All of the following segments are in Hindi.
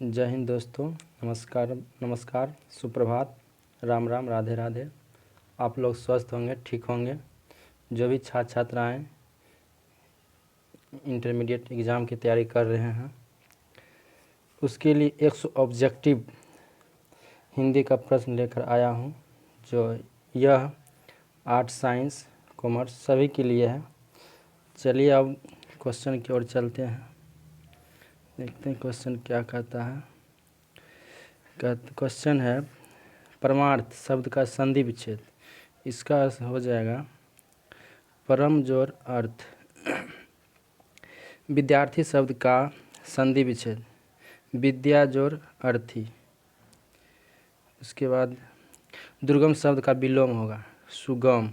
जय हिंद दोस्तों। नमस्कार, सुप्रभात, राम राम, राधे राधे। आप लोग स्वस्थ होंगे, ठीक होंगे। जो भी छात्र छात्राएँ इंटरमीडिएट एग्ज़ाम की तैयारी कर रहे हैं, उसके लिए एक ऑब्जेक्टिव हिंदी का प्रश्न लेकर आया हूं, जो यह आर्ट, साइंस, कॉमर्स सभी के लिए है। चलिए अब क्वेश्चन की ओर चलते हैं, देखते हैं क्वेश्चन क्या कहता है। क्वेश्चन है, परमार्थ शब्द का संधि विच्छेद। इसका अर्थ हो जाएगा परम जोर अर्थ। विद्यार्थी शब्द का संधि विच्छेद, विद्या जोर अर्थी। उसके बाद दुर्गम शब्द का विलोम होगा सुगम।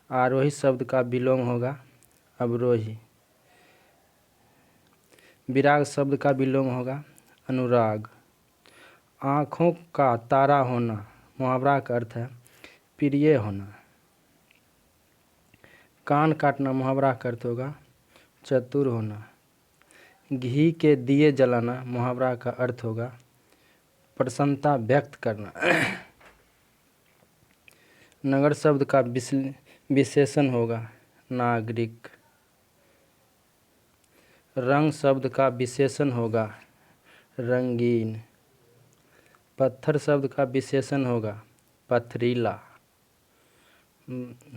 आरोही शब्द का विलोम होगा अवरोही। विराग शब्द का विलोम होगा अनुराग। आँखों का तारा होना मुहावरा का अर्थ है प्रिय होना। कान काटना मुहावरा का अर्थ होगा चतुर होना। घी के दिए जलाना मुहावरा का अर्थ होगा प्रसन्नता व्यक्त करना। नगर शब्द का विशेषण होगा नागरिक। रंग शब्द का विशेषण होगा रंगीन। पत्थर शब्द का विशेषण होगा पथरीला।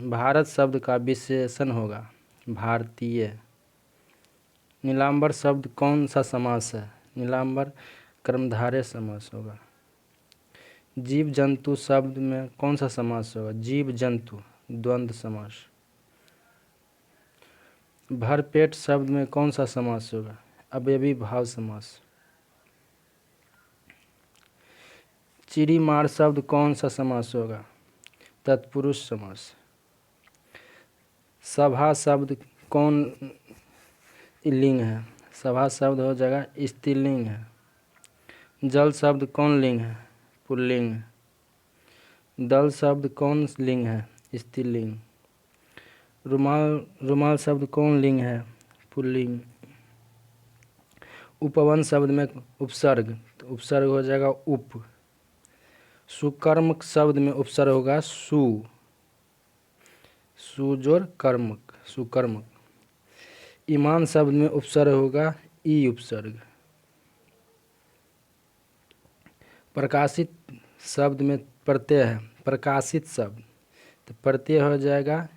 भारत शब्द का विशेषण होगा भारतीय। नीलांबर शब्द कौन सा समास है? नीलांबर कर्मधारय समास होगा। जीव जंतु शब्द में कौन सा समास होगा? जीव जंतु द्वंद्व समास। भरपेट शब्द में कौन सा समास होगा? अवयवी भाव समास। चिड़ीमार शब्द कौन सा समास होगा? तत्पुरुष समास। सभा शब्द कौन लिंग है? सभा शब्द हो जाएगा स्त्रीलिंग है। जल शब्द कौन लिंग है? पुल्लिंग। दल शब्द कौन लिंग है? स्त्रीलिंग। रुमाल शब्द कौन लिंग है? पुल्लिंग। उपवन शब्द में उपसर्ग, तो उपसर्ग हो जाएगा उप। सुकर्मक शब्द में उपसर्ग होगा सु। सुजोर कर्मक सुकर्मक। ईमान शब्द में उपसर्ग होगा ई उपसर्ग। प्रकाशित शब्द में प्रत्यय है प्रकाशित शब्द, तो प्रत्यय हो जाएगा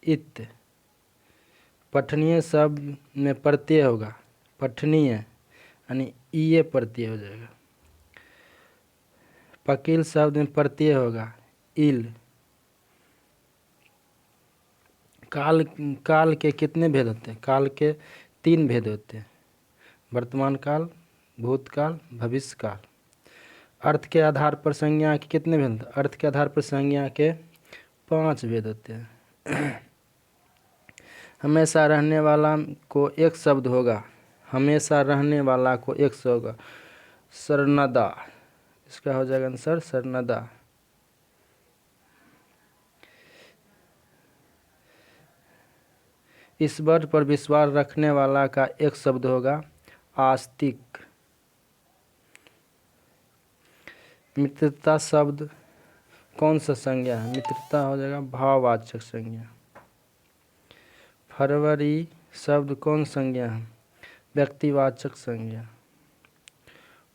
इत। पठनीय शब्द में प्रत्यय होगा पठनीय, यानी ईए प्रत्यय हो जाएगा। वकील शब्द में प्रत्यय होगा इल। काल के कितने भेद होते हैं? काल के 3 भेद होते हैं, वर्तमान काल, भूतकाल, भविष्य काल। अर्थ के आधार पर संज्ञा के कितने भेद होते हैं? अर्थ के आधार पर संज्ञा के 5 भेद होते हैं। हमेशा रहने वाला को एक शब्द होगा, हमेशा रहने वाला को एक शब्द होगा सरनदा। इसका हो जाएगा आंसर सरनदा। ईश्वर पर विश्वास रखने वाला का एक शब्द होगा आस्तिक। मित्रता शब्द कौन सा संज्ञा है? मित्रता हो जाएगा भाववाचक संज्ञा। फरवरी शब्द कौन संज्ञा है? व्यक्तिवाचक संज्ञा।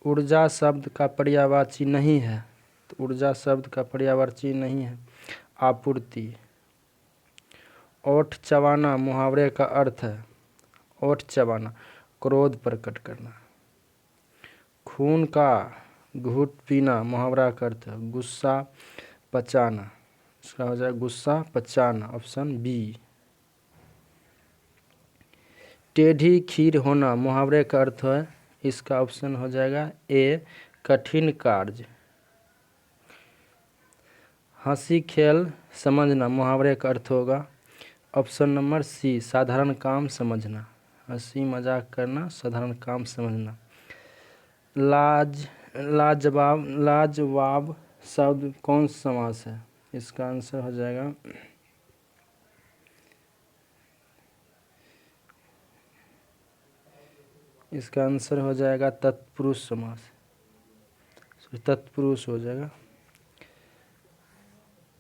ऊर्जा शब्द का पर्यायवाची नहीं है, तो ऊर्जा शब्द का पर्यायवाची नहीं है आपूर्ति। ओठ चबाना मुहावरे का अर्थ है ओठ चबाना क्रोध प्रकट करना। खून का घूंट पीना मुहावरा का अर्थ है गुस्सा पचाना। इसका हो जाएगा गुस्सा पचाना, ऑप्शन बी। टेढ़ी खीर होना मुहावरे का अर्थ है, इसका ऑप्शन हो जाएगा ए कठिन कार्य। हंसी खेल समझना मुहावरे का अर्थ होगा ऑप्शन नंबर सी साधारण काम समझना। हंसी मजाक करना, साधारण काम समझना। लाजवाब शब्द कौन सा समास है? इसका आंसर हो जाएगा इसका आंसर हो जाएगा तत्पुरुष समास, तत्पुरुष हो जाएगा।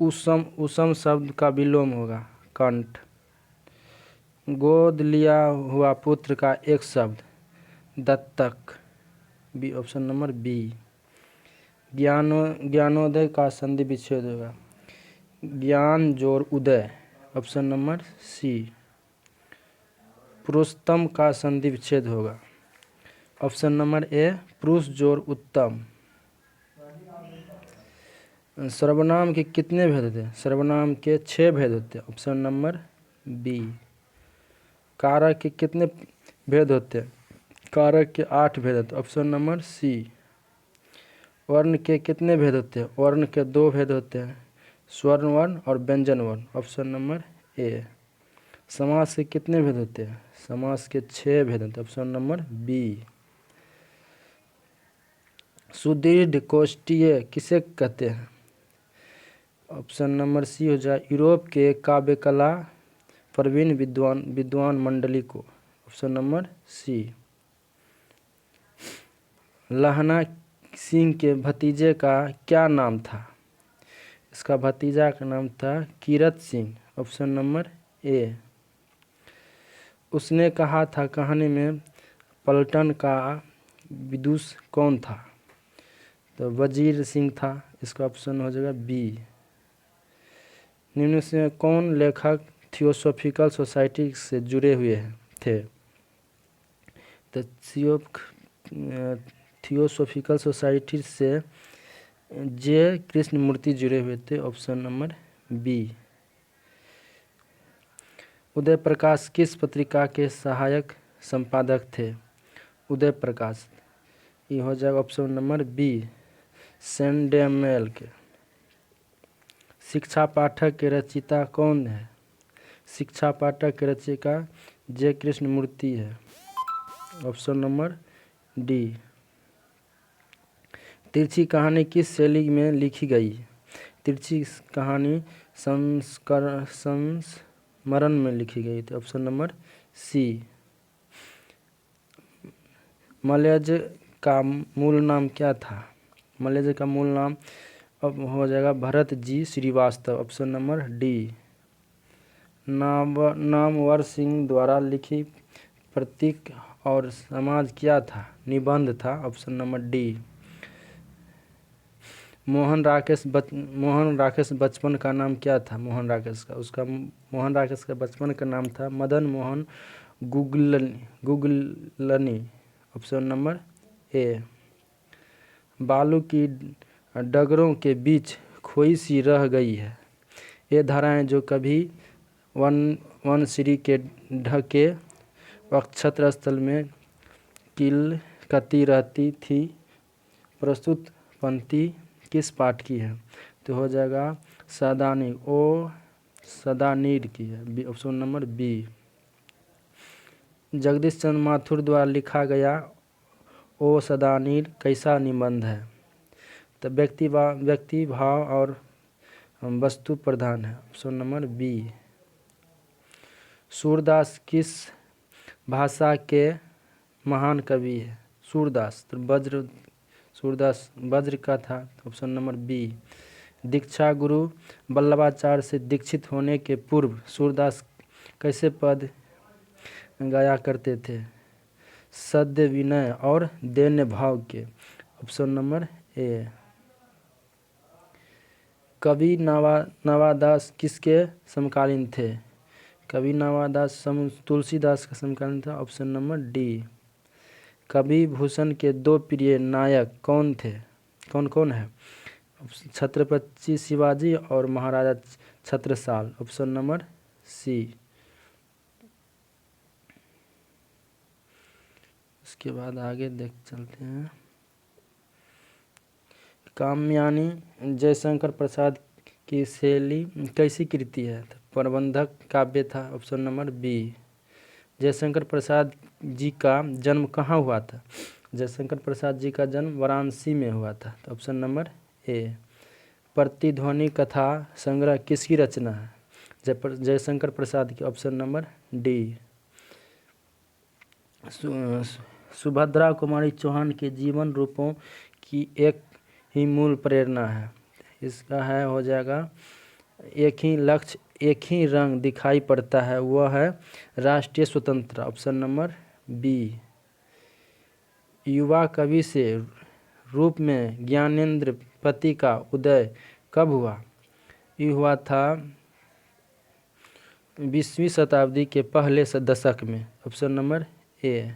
उसम, उसम शब्द का विलोम होगा कंठ। गोद लिया हुआ पुत्र का एक शब्द दत्तक, बी, ऑप्शन नंबर बी। ज्ञानोदय का संधि विच्छेद होगा ज्ञान जोड़ उदय, ऑप्शन नंबर सी। पुरुषोत्तम का संधि विच्छेद होगा ऑप्शन नंबर ए, पुरुष जोड़ उत्तम। सर्वनाम के कितने भेद होते हैं? सर्वनाम के 6 भेद होते हैं, ऑप्शन नंबर बी। कारक के कितने भेद होते हैं? कारक के 8 भेद होते हैं, ऑप्शन नंबर सी। वर्ण के कितने भेद होते हैं? वर्ण के 2 भेद होते हैं, स्वर्ण वर्ण और व्यंजन वर्ण, ऑप्शन नंबर ए। समास के कितने भेद होते हैं? समास के 6 भेद होते हैं, ऑप्शन नंबर बी। सुदृढ़ कोष्ठीय किसे कहते हैं? ऑप्शन नंबर सी हो जाए यूरोप के काव्य कला प्रवीण विद्वान मंडली को, ऑप्शन नंबर सी। लहना सिंह के भतीजे का क्या नाम था? इसका भतीजा का नाम था Kirat Singh, option number A. उसने कहा था कहानी में पलटन का विदुष कौन था? तो वजीर सिंह था, इसका ऑप्शन हो जाएगा बी। निम्न से कौन लेखक थियोसॉफिकल सोसाइटी से जुड़े हुए थे? तो थियोसॉफिकल सोसाइटी से जे कृष्णमूर्ति जुड़े हुए थे, option number B. Uday Prakash किस पत्रिका के सहायक संपादक थे? उदय प्रकाश, ये हो जाएगा ऑप्शन नंबर बी, सेंडेमेल के। शिक्षा पाठक के रचयिता कौन है? शिक्षा पाठक के रचयिता जे कृष्णमूर्ति है, ऑप्शन नंबर डी। तिरछी कहानी किस शैली में लिखी गई? तिरछी कहानी संस्मरण में लिखी गई थी, ऑप्शन नंबर सी। मलयज का मूल नाम क्या था? मलयज का मूल नाम अब हो जाएगा Bharat ji Shrivastava, option number D. Namvar Singh द्वारा लिखी प्रतीक और समाज क्या था? निबंध था, option number D. Mohan Rakesh बचपन का नाम क्या था? मोहन राकेश का बचपन का नाम था Madan Mohan Guglani, option number A. बालू की डगरों के बीच खोई सी रह गई है, ये धाराएं जो कभी वनश्री के ढके नक्षत्र स्थल में किलकती रहती थी, प्रस्तुत पंक्ति किस पाठ की है? तो हो जाएगा सदानीर की है, ऑप्शन नंबर बी। जगदीश चंद्र माथुर द्वारा लिखा गया ओ सदानीर कैसा निबंध है? तो व्यक्ति भाव और वस्तु प्रधान है, ऑप्शन नंबर बी। सूरदास किस भाषा के महान कवि है? सूरदास वज्र का था, ऑप्शन नंबर बी। दीक्षा गुरु वल्लभाचार्य से दीक्षित होने के पूर्व सूरदास कैसे पद गाया करते थे? सद्य, विनय और दैन्य भाव के, ऑप्शन नंबर ए। कवि नवादास किसके समकालीन थे? कवि नवादास तुलसीदास का समकालीन था, ऑप्शन नंबर डी। कवि भूषण के 2 प्रिय नायक कौन थे? कौन है? छत्रपति शिवाजी और महाराजा छत्रसाल, ऑप्शन नंबर सी। उसके बाद आगे चलते हैं। कामयानी जयशंकर प्रसाद की शैली कैसी कृति है? प्रबंधक काव्य था, option number B. Jaishankar Prasad ji का जन्म कहाँ हुआ था? जयशंकर प्रसाद जी का जन्म वाराणसी में हुआ था, तो ऑप्शन नंबर ए। प्रतिध्वनि कथा संग्रह किसकी रचना है? जयशंकर प्रसाद की, option number D. Subhadra Kumari Chauhan के जीवन रूपों की एक ही मूल प्रेरणा है। इसका है हो जाएगा एक ही लक्ष्य एक ही रंग दिखाई पड़ता है, वह है राष्ट्रीय स्वतंत्रता। Option number B. युवा कवि से रूप में ज्ञानेंद्र पति का उदय कब हुआ? ये हुआ था 20वीं शताब्दी के पहले दशक में। ऑप्शन नंबर ए।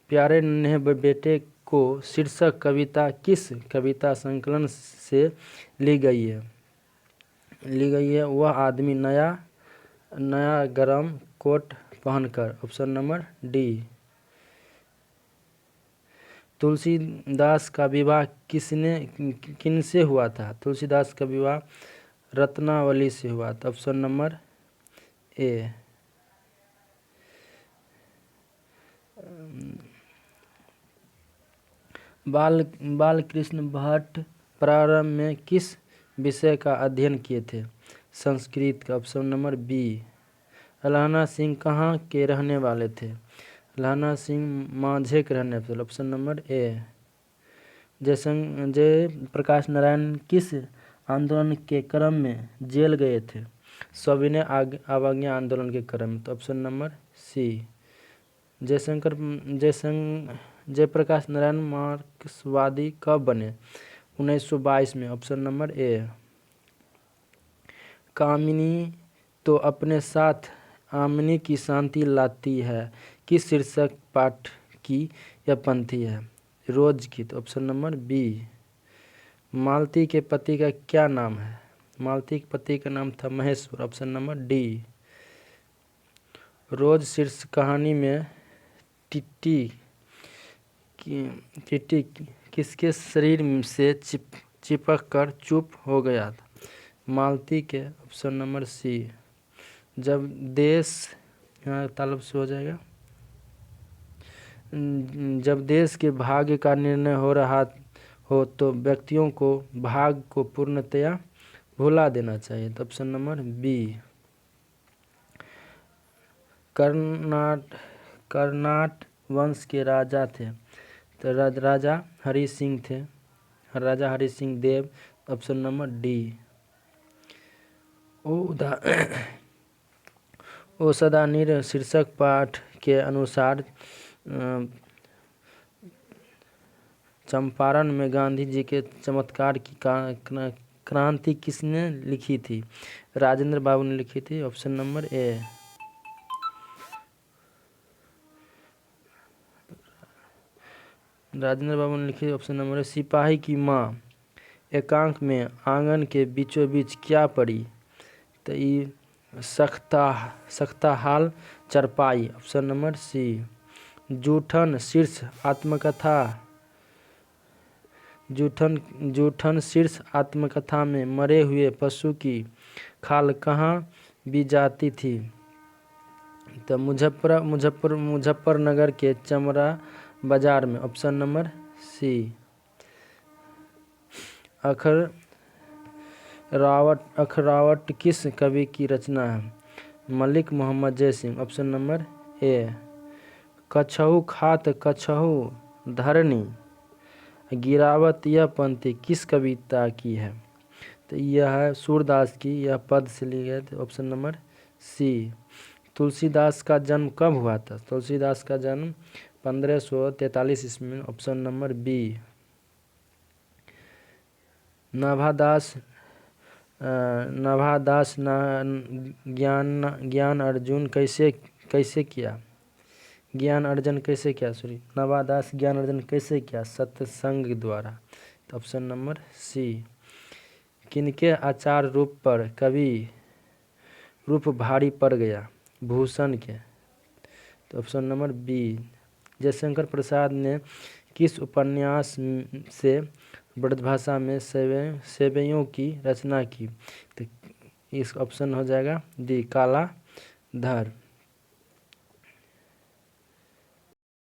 प्यारे नन्हे बेटे को शीर्षक कविता किस कविता संकलन से ली गई है? वह आदमी नया गरम कोट पहनकर। Option number D. तुलसीदास का विवाह किनसे हुआ था? तुलसीदास का विवाह रत्नावली से हुआ था। ऑप्शन नंबर ए। बालकृष्ण भट्ट प्रारंभ में किस विषय का अध्ययन किए थे? संस्कृत का। Option number B. Allana Singh कहाँ के रहने वाले थे? अल्लाना सिंह मांझे के रहने वाले। ऑप्शन नंबर ए। जय प्रकाश नारायण किस आंदोलन के क्रम में जेल गए थे? सविनय अवज्ञा आंदोलन के क्रम में। तो option number C. Jayaprakash Narayan मार्क्सवादी कब बने? 1922 में। ऑप्शन नंबर ए। कामिनी तो अपने साथ आमनी की शांति लाती है, किस शीर्षक पाठ की यह पंक्ति है? रोज की। तो ऑप्शन नंबर बी। मालती के पति का क्या नाम है? मालती के पति का नाम था महेश्वर। Option number D. रोज शीर्ष कहानी में टिट्टी किसके शरीर से चिपक कर चुप हो गया था? मालती के। Option number C. जब देश यहाँ तालब से हो जाएगा। जब देश के भाग्य का निर्णय हो रहा हो तो व्यक्तियों को भाग्य को पूर्णतया भुला देना चाहिए। तो ऑप्शन नंबर बी। कर्नाट वंश के राजा थे, तो राजा हरि सिंह थे। Raja Hari Singh Dev. Option number D. ओ सदानीर शीर्षक पाठ के अनुसार चंपारण में गांधी जी के चमत्कार की क्रांति किसने लिखी थी? राजेंद्र बाबू ने लिखी थी। Option number A. Rajendra Babu ने लिखी। Option number A. सिपाही की माँ एकांक में आंगन के बीचों बीच क्या पड़ी? तो ये सख्ता हाल चरपाई। ऑप्शन नंबर सी। जूठन शीर्ष आत्मकथा में मरे हुए पशु की खाल कहाँ भी जाती थी? तो मुजफ्फरनगर के चमरा बाजार में। ऑप्शन नंबर सी। अखरावट किस कवि की रचना है? Malik Mohammad Jaisingh. Option number A. कछहु खात कछहु धरनी गिरावत, यह पंक्ति किस कविता की है? तो यह है सूरदास की, यह पद से ली गई थी। ऑप्शन नंबर सी। तुलसीदास का जन्म कब हुआ था? तुलसीदास का जन्म 1543 ईस्वी में। Option number B. नाभादास ज्ञान अर्जन कैसे किया? नाभादास ज्ञान अर्जन कैसे किया? सत्संग द्वारा। तो ऑप्शन नंबर सी। किनके आचार रूप पर कवि रूप भारी पड़ गया? भूषण के। तो option number B. Jaishankar Prasad ने किस उपन्यास से ब्रजभाषा में सेवैयों की रचना की? तो इस ऑप्शन हो जाएगा डी, काला धर।